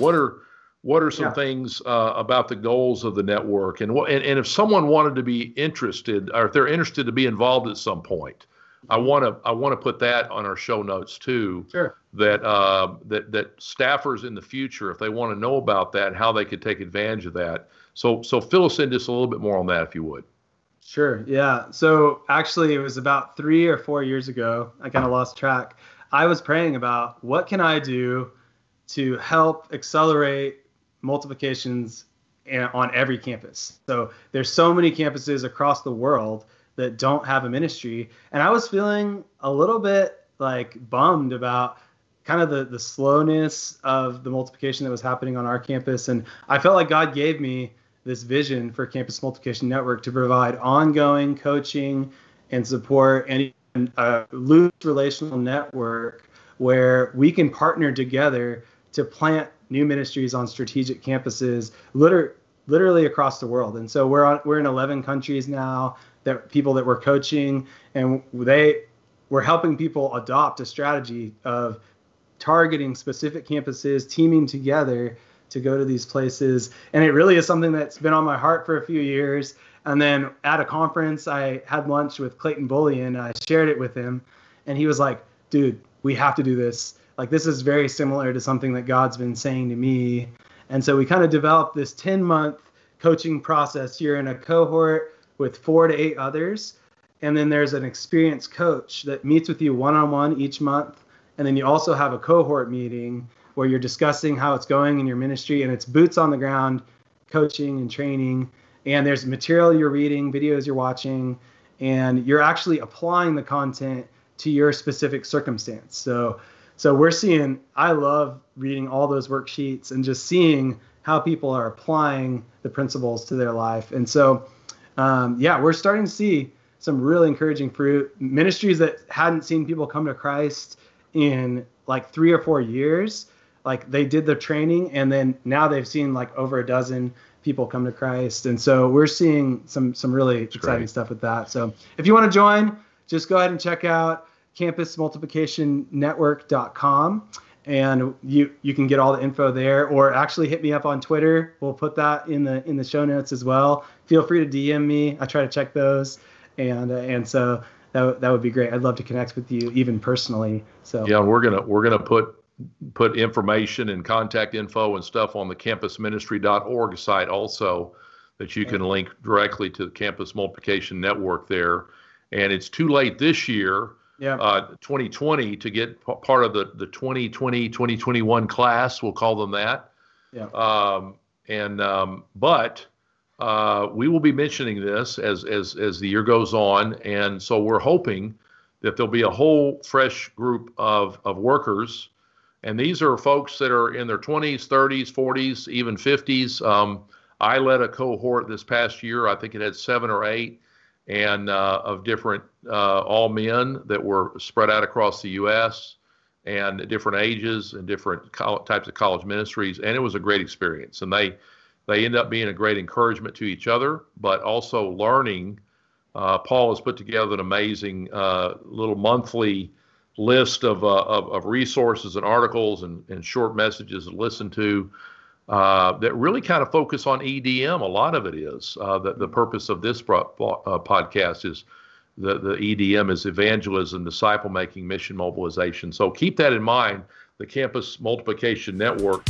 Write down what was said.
What are some things about the goals of the network, and if someone wanted to be interested, or if they're interested to be involved at some point, I want to put that on our show notes too. Sure. That staffers in the future, if they want to know about that, how they could take advantage of that. So fill us in just a little bit more on that, if you would. Sure. Yeah. So actually, it was about 3 or 4 years ago. I kind of lost track. I was praying about what can I do to help accelerate multiplications on every campus. So there's so many campuses across the world that don't have a ministry. And I was feeling a little bit like bummed about kind of the slowness of the multiplication that was happening on our campus. And I felt like God gave me this vision for Campus Multiplication Network to provide ongoing coaching and support and a loose relational network where we can partner together to plant new ministries on strategic campuses, literally across the world. And so we're in 11 countries now, that people that we're coaching, and we're helping people adopt a strategy of targeting specific campuses, teaming together to go to these places. And it really is something that's been on my heart for a few years. And then at a conference, I had lunch with Clayton Bullion, and I shared it with him, and he was like, dude, we have to do this. Like, this is very similar to something that God's been saying to me. And so we kind of developed this 10-month coaching process. You're in a cohort with 4 to 8 others. And then there's an experienced coach that meets with you one-on-one each month. And then you also have a cohort meeting where you're discussing how it's going in your ministry. And it's boots on the ground coaching and training. And there's material you're reading, videos you're watching, and you're actually applying the content to your specific circumstance. So we're seeing, I love reading all those worksheets and just seeing how people are applying the principles to their life. And so, we're starting to see some really encouraging fruit. Ministries that hadn't seen people come to Christ in like 3 or 4 years, like they did the training, and then now they've seen like over a dozen people come to Christ. And so we're seeing some really exciting stuff with that. So if you want to join, just go ahead and check out campusmultiplicationnetwork.com, and you can get all the info there, or actually hit me up on Twitter. We'll put that in the show notes as well. Feel free to DM me. I try to check those, and so that would be great. I'd love to connect with you even personally. So yeah, we're gonna put information and contact info and stuff on the campusministry.org site also, that you can link directly to the Campus Multiplication Network there. And it's too late this year, 2020, to get part of the 2020-2021 class. We'll call them that. But we will be mentioning this as the year goes on, and so we're hoping that there'll be a whole fresh group of workers, and these are folks that are in their 20s, 30s, 40s, even 50s. I led a cohort this past year. I think it had 7 or 8. And of different, all men that were spread out across the U.S. and different ages and different types of college ministries. And it was a great experience. And they end up being a great encouragement to each other, but also learning. Paul has put together an amazing little monthly list of resources and articles and short messages to listen to. That really kind of focus on EDM. A lot of it is the purpose of this podcast is the EDM is evangelism, disciple making, mission mobilization. So keep that in mind. The Campus Multiplication Network.